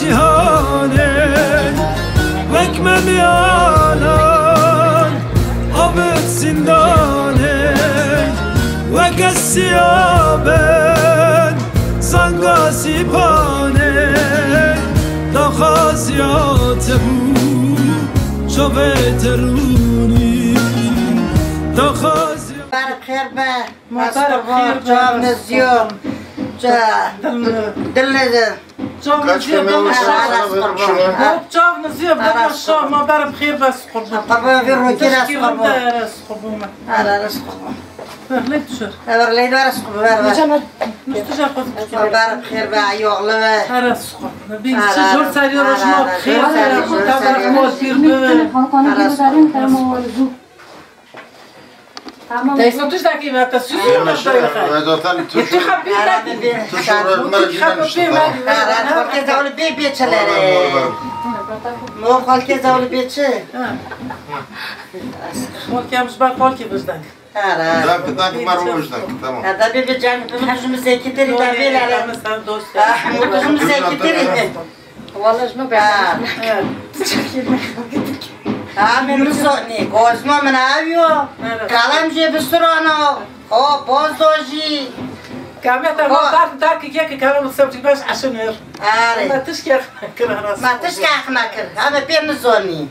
جهانه وکمه میانان آبت زندانه وک سیابن زنگا سیپانه دا خازیات بود شوه ترونی دا خازیات بخیر به مصر بار جام نزیار دل نزد جام نزیار جام نزیار دل شام ما برم خیر بس قربون قربون في الروكي راس قربون راس قربون على راس قربون برليد شر برليد راس قربون جمال مستجاب بارك خير بقى يغلى راس قربون بين شجر ساري رجنا بخير تبارك مول بير تيسو توش داكي ما تسوي ولا ودوتن تخبي خالك زول بيبي تشلري مو خالك زول بيتشي خالك مش بقى خالك بجدك لا بدك مرة وجدك تمام هذا بيبي جاني بمجم زيكتري دابيل على مثلا دوست مجم زيكتري والله جنو بعد من رزقني كوزما من أبيو كلام جي بسترانو أو بوزدوجي كاميرا ما تعرف كيك كلام السبت بس عشان ير ما تشكي كره راس ما تشكي أخنا كره هذا بين الزوني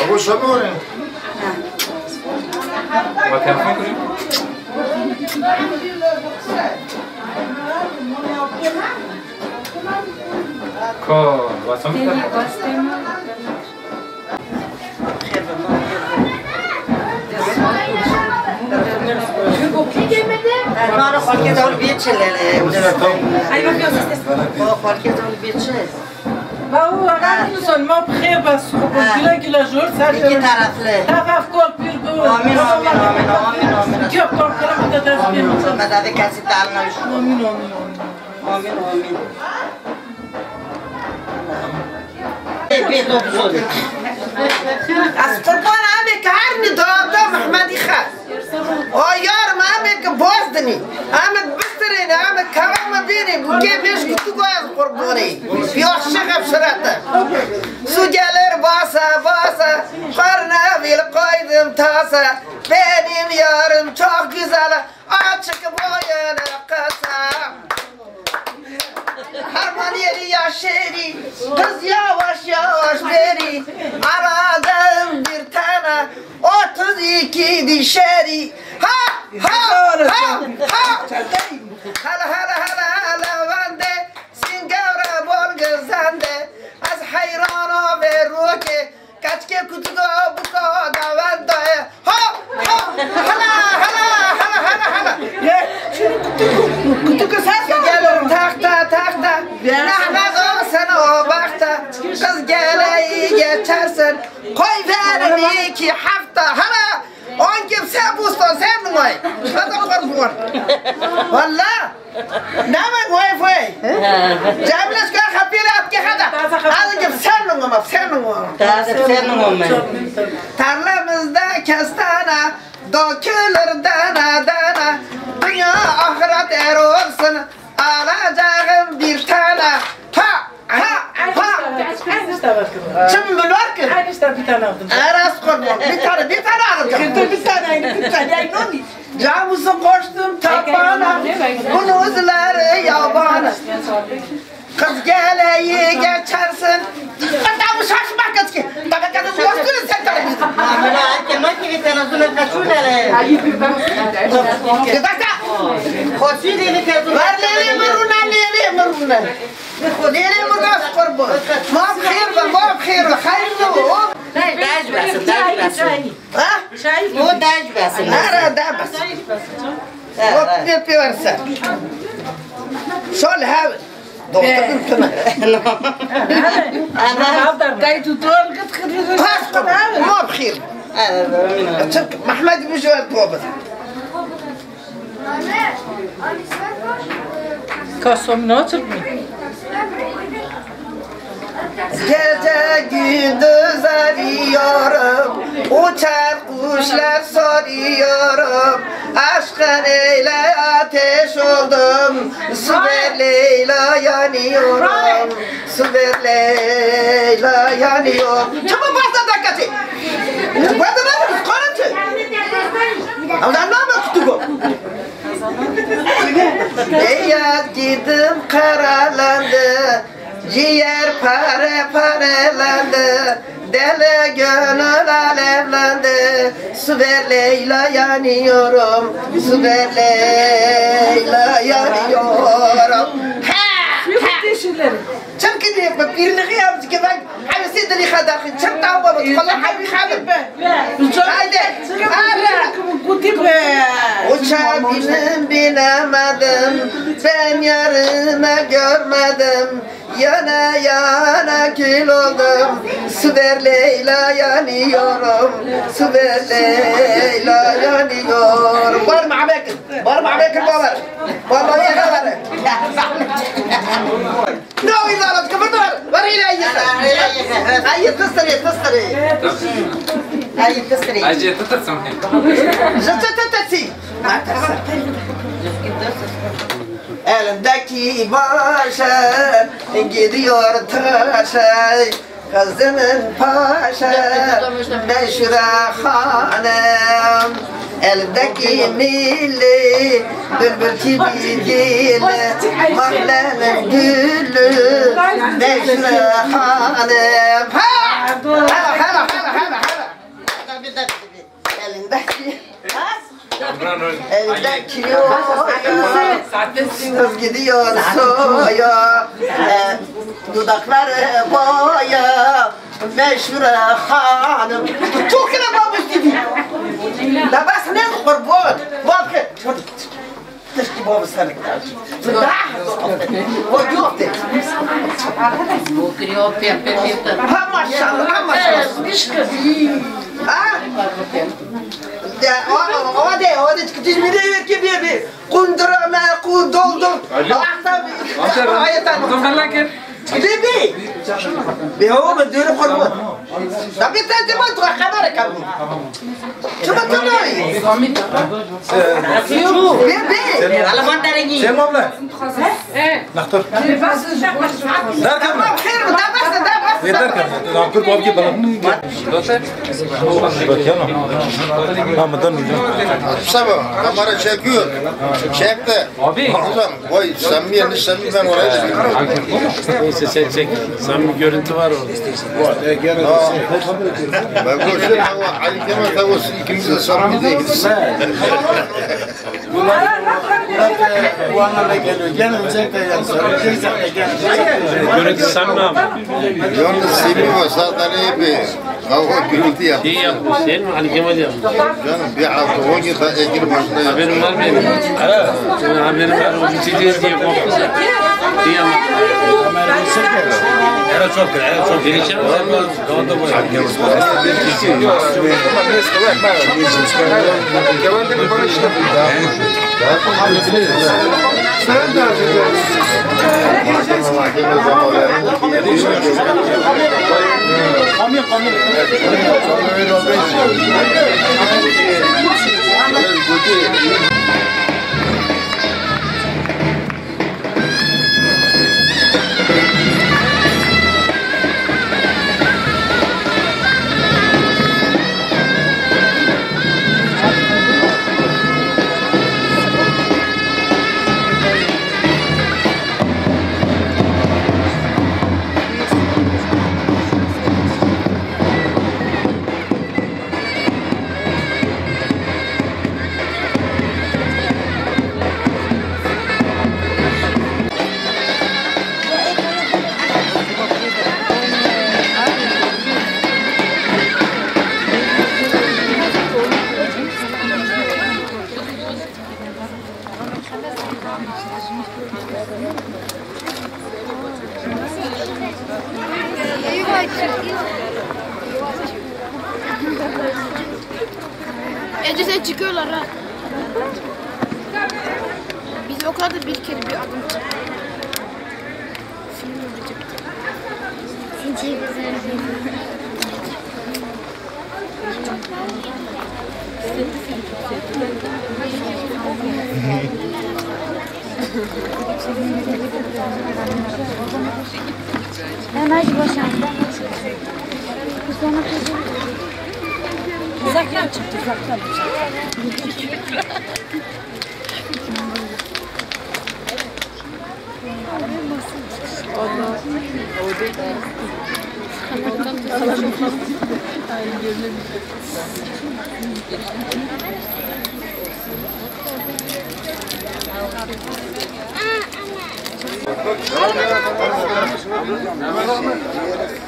أبو شنوري وكم فكري؟ كو واسمك؟ ما خالك زول بيتشل أيوة في أساس خالك زول بيتشل ما هو أنا نزل ما بخير بس كلا جور ساري كي تعرف له تعرف كل بير بو آمين آمين آمين آمين آمين كيف كم كلام تدرس بيه ما ده كاسي تعلنا شو آمين آمين آمين آمين بيتو بزول أسقطان عمك عرني ضربته محمدي خاص يار ما عمك بوزدني عمك بستريني عمك كرامة ديني كيف يشكو تقوى قربوني يوشك بشرطة سجالر باسا قرنا بالقايد متاسا بينيم يارم çok güzel açık boyana kasa harmaniyeli yaşeri kız yavaş yavaş beri aradım bir tane 32 dişeri ha hala bende singavra bol gözende az hayrana ve ruke kaçke kutuga buka davanda hala kutuku ses gelirim takta nahna sana o bakta kız geleyi geçersin koy verin 2 hafta hala on kimse bustan sen mi vay hadi korkun valla نعم واي جابلش كان خبير أبكي هذا هذا جب سنو ما سنو tarlamızda kestane dökülür dana dünya ahiret er olsun alacağım bir tane Kim biliyor ki? Bir tane aldım. Aras kurban bir tane alacağım. Bir tane Camızı koştum tapana, bunu üzüleri yabana. Kız geleyi geçersin. Adamı şaşmak kız ki. Tabii kadın koştunuz sen tabii. Amına kemek gibi televizyona kaçıyorlar. Bir dakika. Koşuyor diye televizyona. Var lele mıruna. Lele mıruna kurban. Ma bxir hayırlı. داج بس Ha? مو داج بس Nara da bas. O bir versen. Şol ha. Doktorun sana. انا Dayı tutuyor kıt Pas ma bxir. Mehmet Müjver Doğru. Kasım ne açık mı? Gece gündüz arıyorum, uçar kuşlar soruyorum. Aşkın eyle ateş oldum, su ver Leyla yanıyorum. Su ver Leyla yanıyorum. Çabuk basta dakikati. Basta dakikati, konuşun. Ama ne yapıyorsun bu? Beyaz gidim karalandı, ciğer pare parelandı, deli gönül alevlendi. Su ver Leyla yanıyorum, su ver Leyla yanıyorum. كم كده ببير الغياب كمان حبسيت اللي خداخي كم تعوض تطلع حبي خابر Uçabildim binemedim, ben yarına görmedim. Yana yana kül oldum, su ver Leyla yanıyorum, su ver Leyla yanıyorum. Var mı Bekir? Var mı Bekir babar? Vallahi yakalar. Ne oyunlar? Kapatlar. Var ile ayıklar. Ayık kıstırı, kıstırı. Ayık kıstırı. Acı tutarsam. Zıtıtıtıtı. Elimdeki başa gidiyor taşa, kızımın paşa meşhur hanım. Elimdeki milli bülbül gibi dili, mahallenin gülü meşhur hanım. Hala. Elindeki eldeki kız gidiyor soya, dudakları boya meşhur hanım. Çok ne babası gibi. La bas ne kurban? Bakın. Tışkı babası sana gider. O yok de. Bu kriyo pepe. Ha maşallah. Ha? O da çıkış bir de gibi kundurama kundoldur. Bibi. Beho bedür kurban. Tapi sen cuma tu kabar kamu. Cuma tu nahi. Bibi. Alamat darigi. Sen abla. Naktor. Dar kam. Khair dabas. Yeter kam. Naktor babu ki balanı. Doktor. Bakıyorum. Ramadan mıydı? Mustafa kamera çekiyor. Çekti. Abi. Oy samimi ben oraya çekiyorum. Çek. Samimi görüntü var orada. Ben koştum ama Ali Kemal tavus ikimiz de samimi değiliz. Bu anlamda geliyor. Gelince de yani. Görüntü samimi abi. Yalnız Semih var zaten iyi bir kavga gürültü yaptı. İyi yapmış değil mi? Ali Kemal yapmış. Canım bir hafta 10 gün ekil başında yaptı. Haberim var benim. Haberim var. O biçeceğiz diye korktu. İyi ama. Era çok. Gelişen var. Doğada bu. Ecese çıkıyorlar ha. Biz o kadar bir kere bir adım çıktık. Film olacak. Hemen başlayalım. Uzaktan çıktı, uzaktan.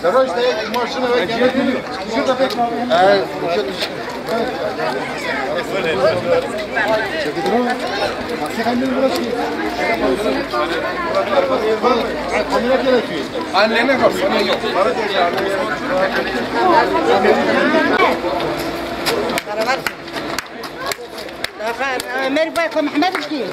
Zehra işte maşını ve geliyor. Şurada pek. Evet. Annene bak, sana yok. Merhaba, Mehmet ki.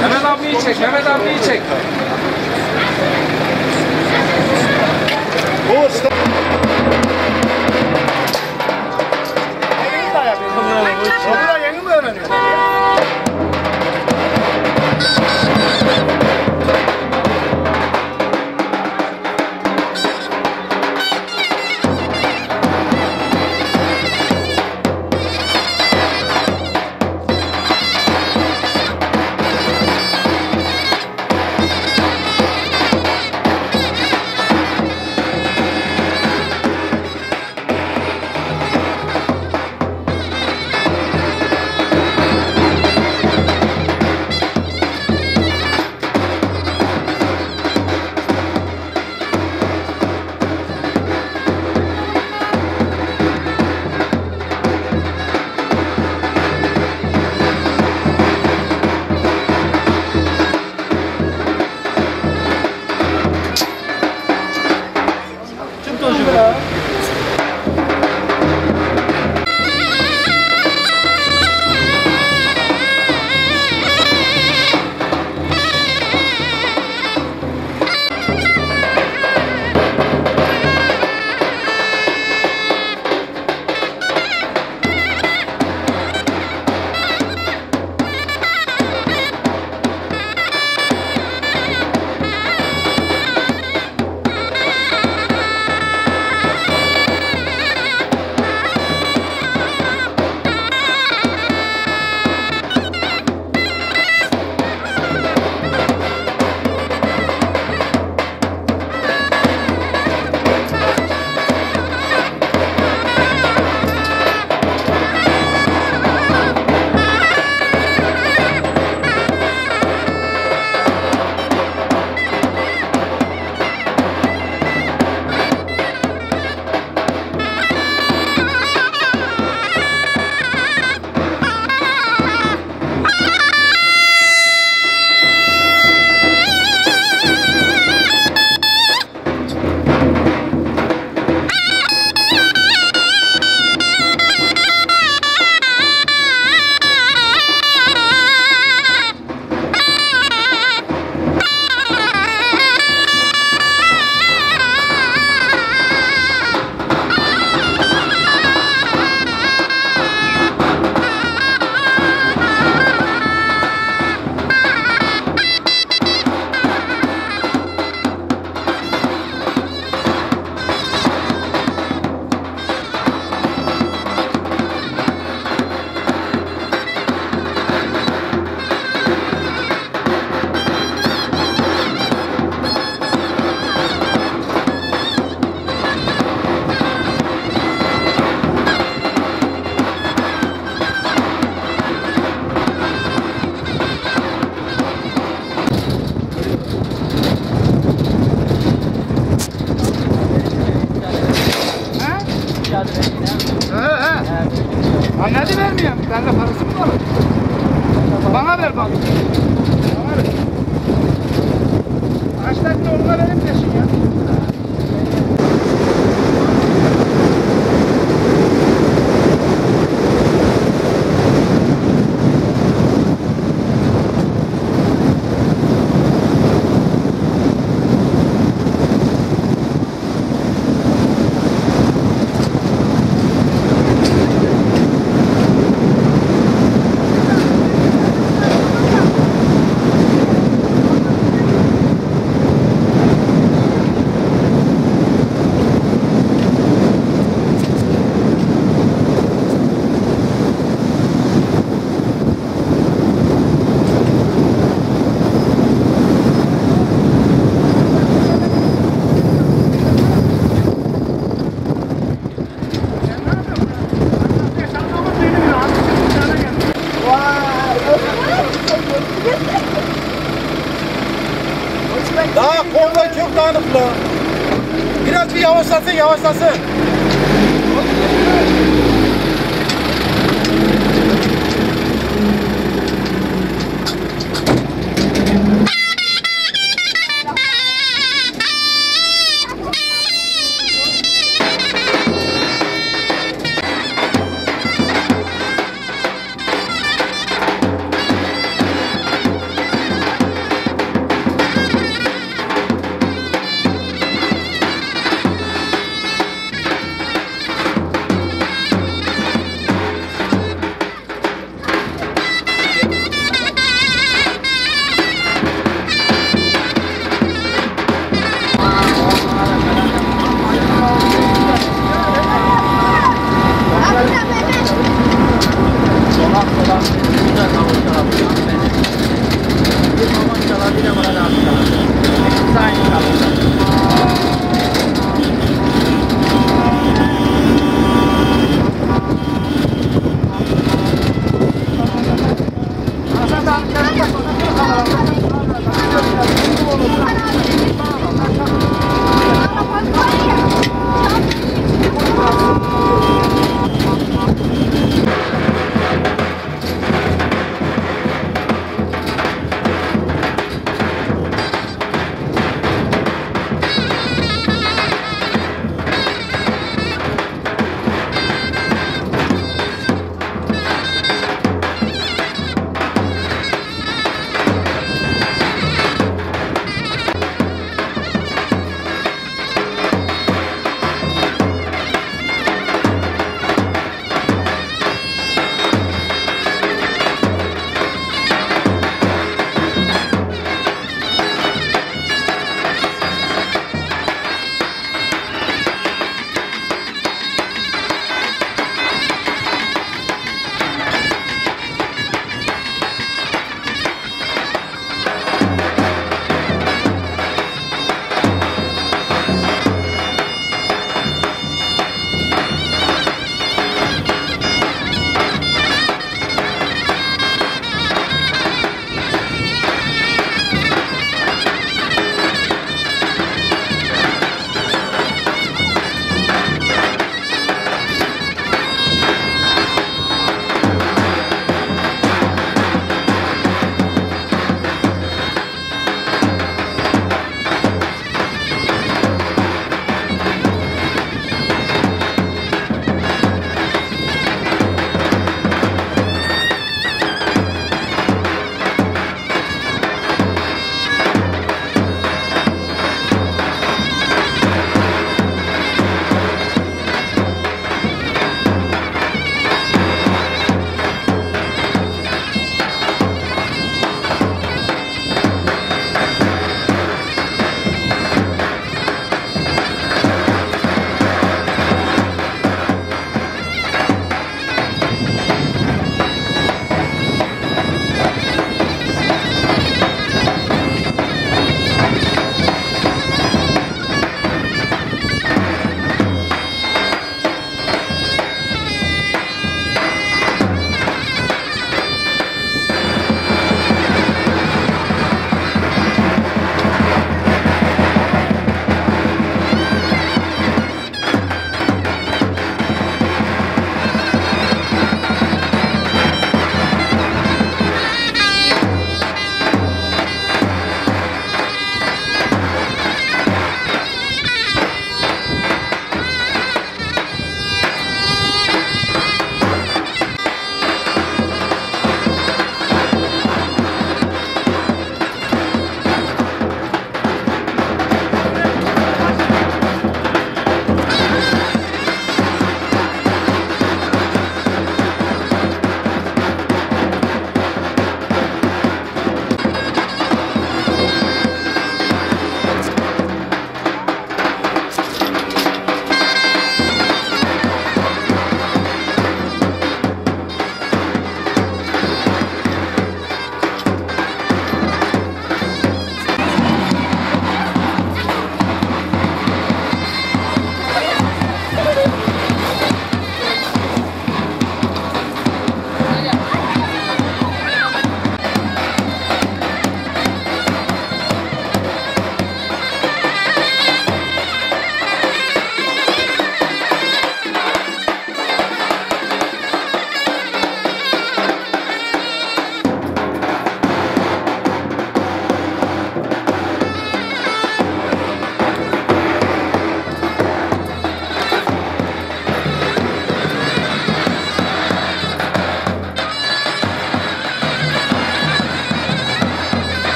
Mehmet abiyi çek, Mehmet abiyi çek. Yeni mi öğreniyor? konvoy çok dağınık la. Biraz bir yavaşlasın, yavaşlasın.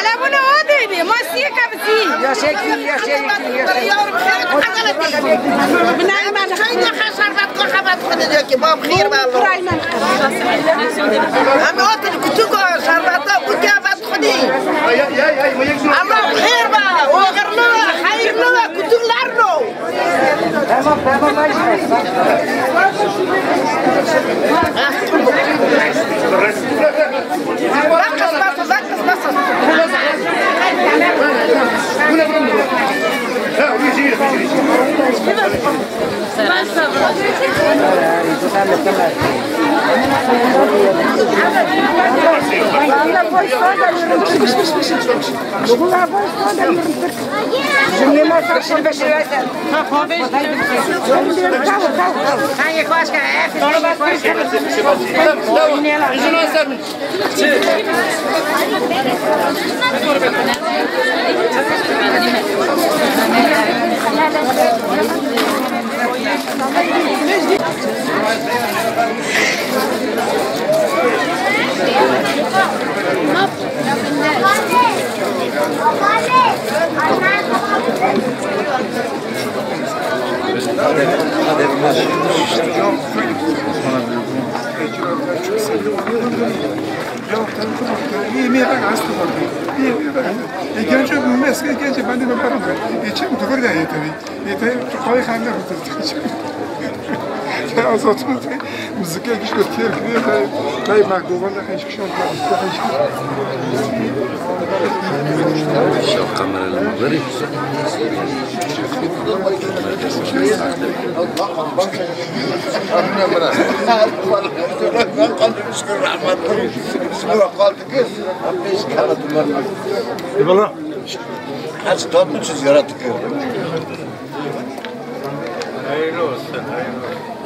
لا بنا ودي ما سيكا بسي يا شيخي يا شيخي يا شيخي بناي ما خينا خشربت خبط خدك باب خير بالله انا قلت كتوكو شربت وكافت خدي اما خير با وغير له خير له كتوك لارنو Yemeğe bak hasta var. Gence meske gence ben de yaparım. Geçen duvar da yeter koy kanka tutacak. Ya azatım müzik geç götürüyor. Kay bak duvarda hiç şey olmaz. Şu kameraları Eyvallah. Kaç ton mutsuz yaratık ya.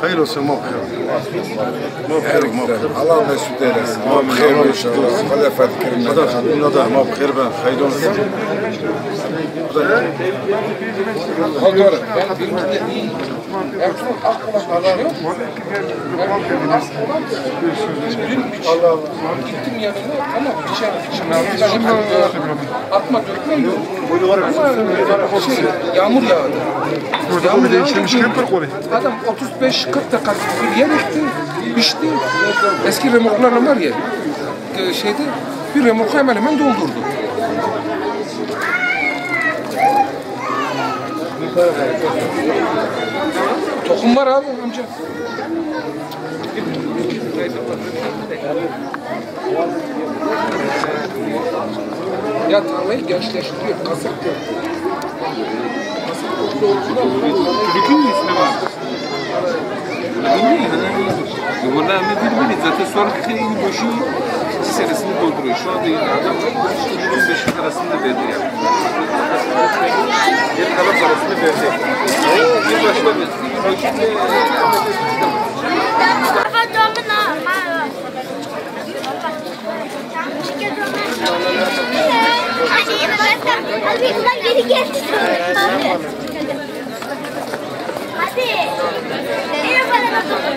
Hayırlı olsun, mabkhir. Allah mesut eylesin. Mabkhir inşallah. Allah fadkirna. Nada mabkhir ben. Hayırlı olsun. Kaldır. Allah gittim yanına ama içeri atma dökme yok. Yağmur yağdı. Burada değiştirmişken park oluyor. Adam 35-40 dakika bir yer ekti, pişti. Eski remorklarla var ya, şeyde bir remorku hemen doldurdu. Tohum var abi amca. Ya tarlayı gençleştiriyor, kasıktır. Bütün üstüne var. Bunlar birbiri zaten sonraki yıl başı 2 senesini dolduruyor. Şu anda adam 15 arasında verdi yani. Bir kalan parasını verdi. Bir başta verdi. Hadi. Nereye falan atıldı?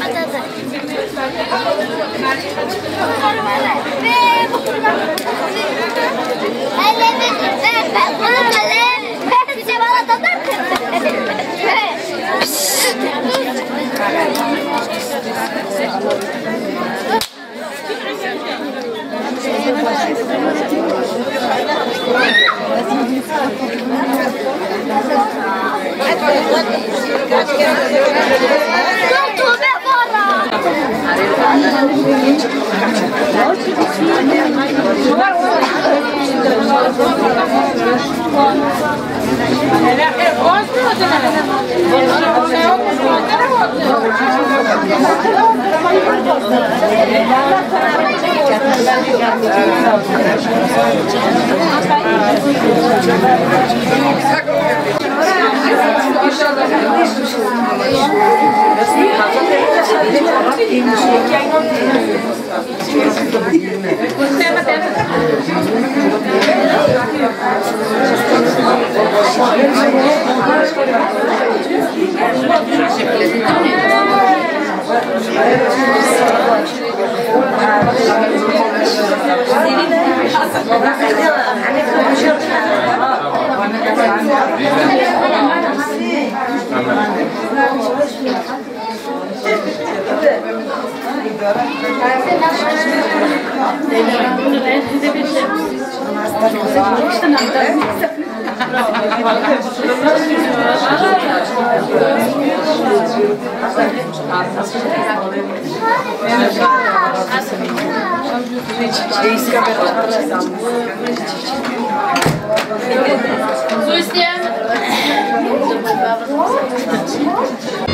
Su isteyen.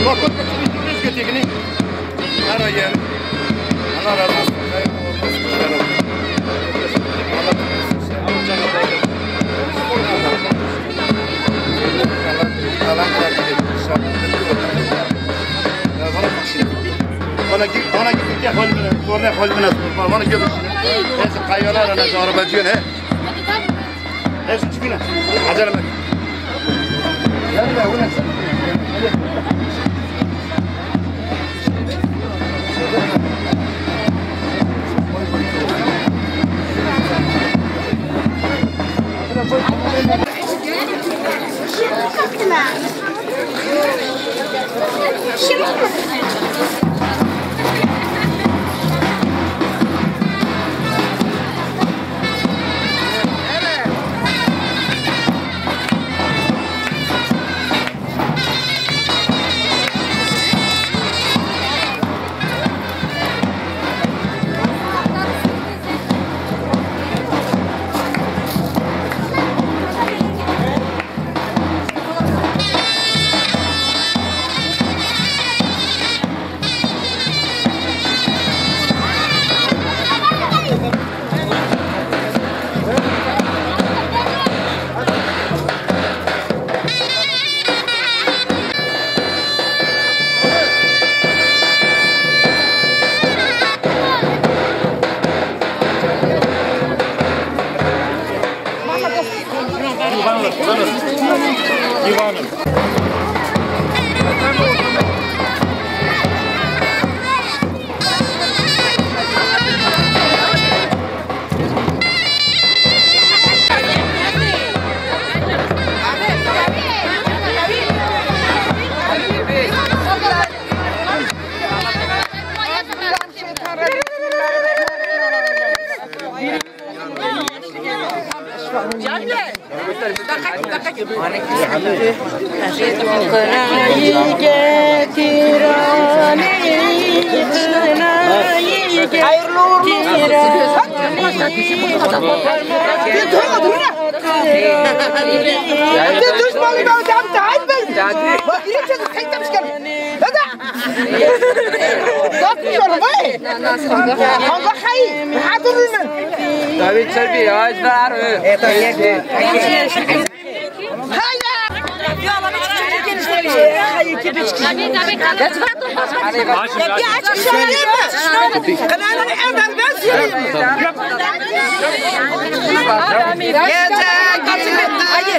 Bakın götürgünü. Arayın. Allah razı olsun. Bana gittikçe halbine, sonra halbine tutma. Bana göbüşüne. Hepsi kayıyorlar, anası arabacıyor ne? Hepsi çıkına. Acele bak. Gel be, bu ne?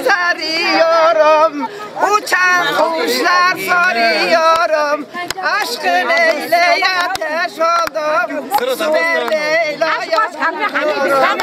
Sarıyorum, uçan kuşlar soruyorum, aşkı Leyla'ya ateş oldum, su ver Leyla'ya yanıyorum.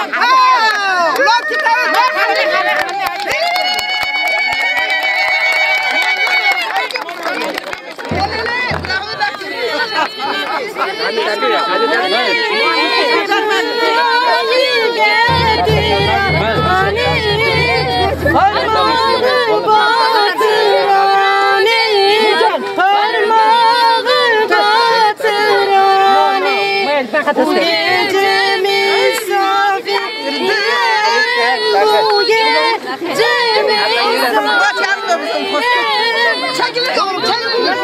Bu gece misafirdim, bu gece misafirdim. Çekilin oğlum, çekilin.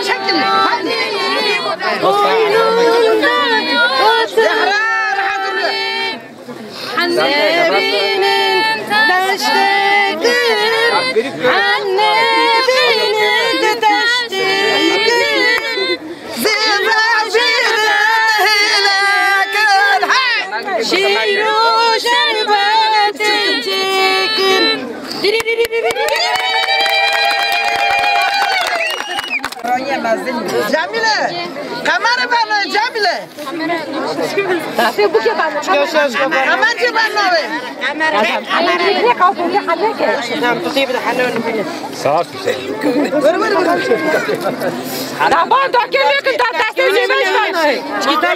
Çekilin. Zehra, rahat dur. Annemin taştıkım, annemin taştıkım. Zehra şiru şerbetin çekin. Cemile, Kamera bana Cemile. Tapi bu ke bana. Kamera bana ve. Ne kaldı ne hale ke. Tamam tutuyor bir de halon bile. Sağ ol. Ver. Tamam da geliyor ki da desteğinizi bana. Kita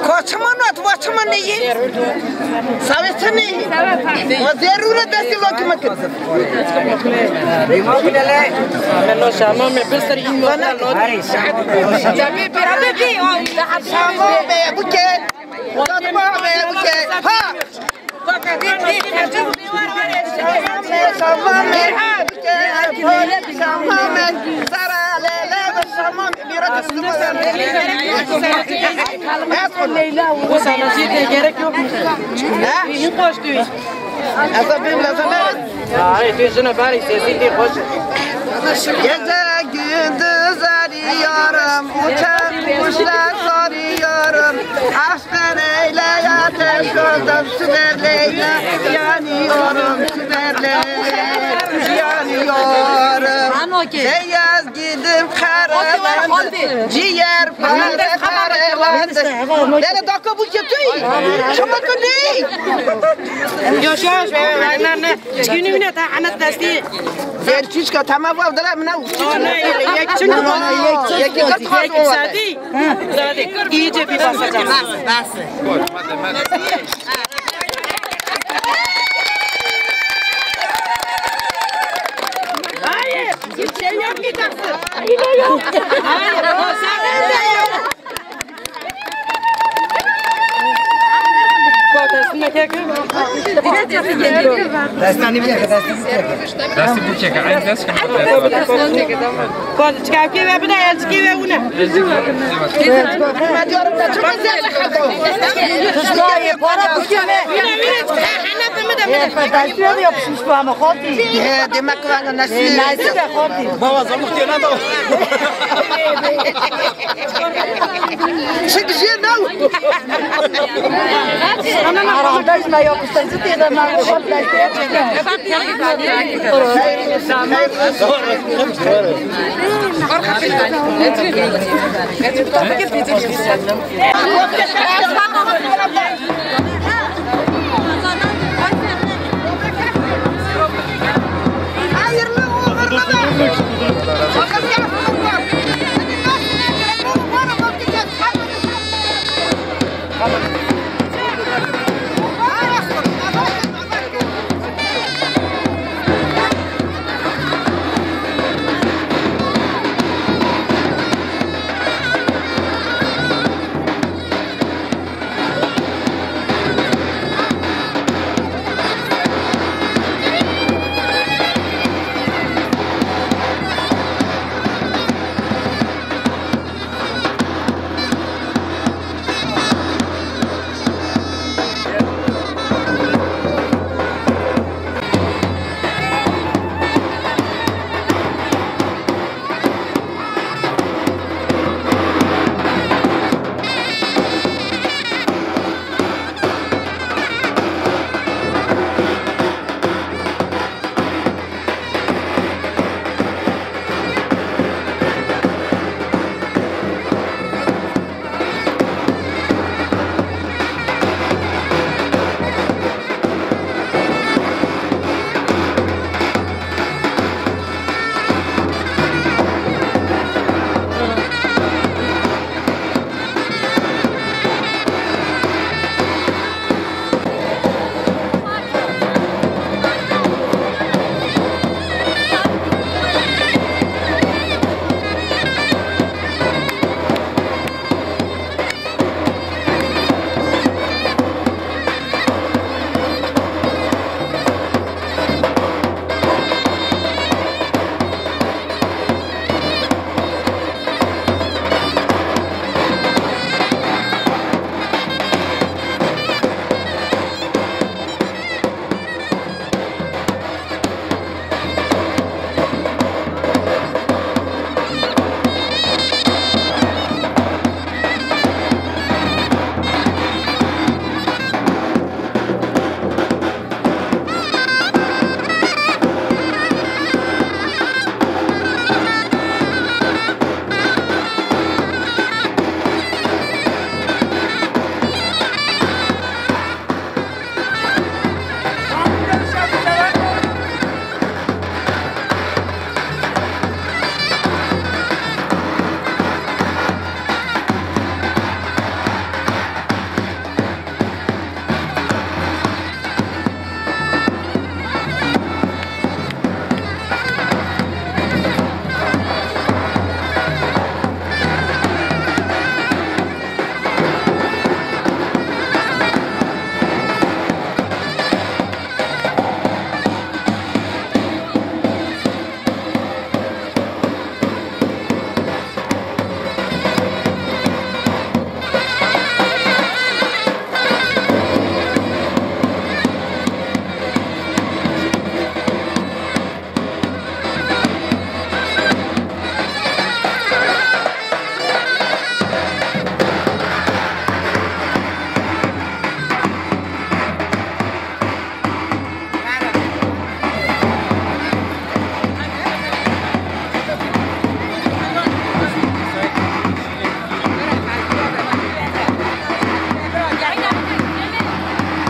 Koçmanat, vaçman neyi? Savestan neyi? O zerure desti lokmakin. Bimogulele. Melo şama me besar imona lot. Tabi beraber ki o şama me buket. Tatma me buket. Ha. Fakat bir şama me buket. Şama me zaralele şama biraz bu sana şeye gerek yok mu? Ha? İyi hoş değil. Azabım lazım. Hayır, yüzüne bari sesi değil hoş. Gece gündüz arıyorum, uçan kuşlar soruyorum. Aşkın eyle ateş oldum, süperleyle yanıyorum, süperleyle yanıyorum. Beyaz gidim karalandı, ciğer bana karalandı. Deli dakika bu kötü, çabuk değil. Yaşıyoruz ve ne? Gününe de anlat desteği. Zerçişka tamam var da mı? Yekçin sadi. İyice bir basacağım. Bas. Hayır, hiç şey yapmayacaksın. Hayır, o senin de yok. Destani bir dakika, Desti bu çek, aynı dest ki. Quando chegar aqui vai dar, antes que vai una. Mas diyorum da çok güzel çıkardı. Tuzlayı para bugüne. Fedasyon yapışmış bu ama hadi. Demek ki bana nasıl? Nasıl da hadi. Baba zamık diye ne de. Çık şey ne? Arkadaşlar yapıştırıcı diye de ben bu hadi yapacağım. Evet.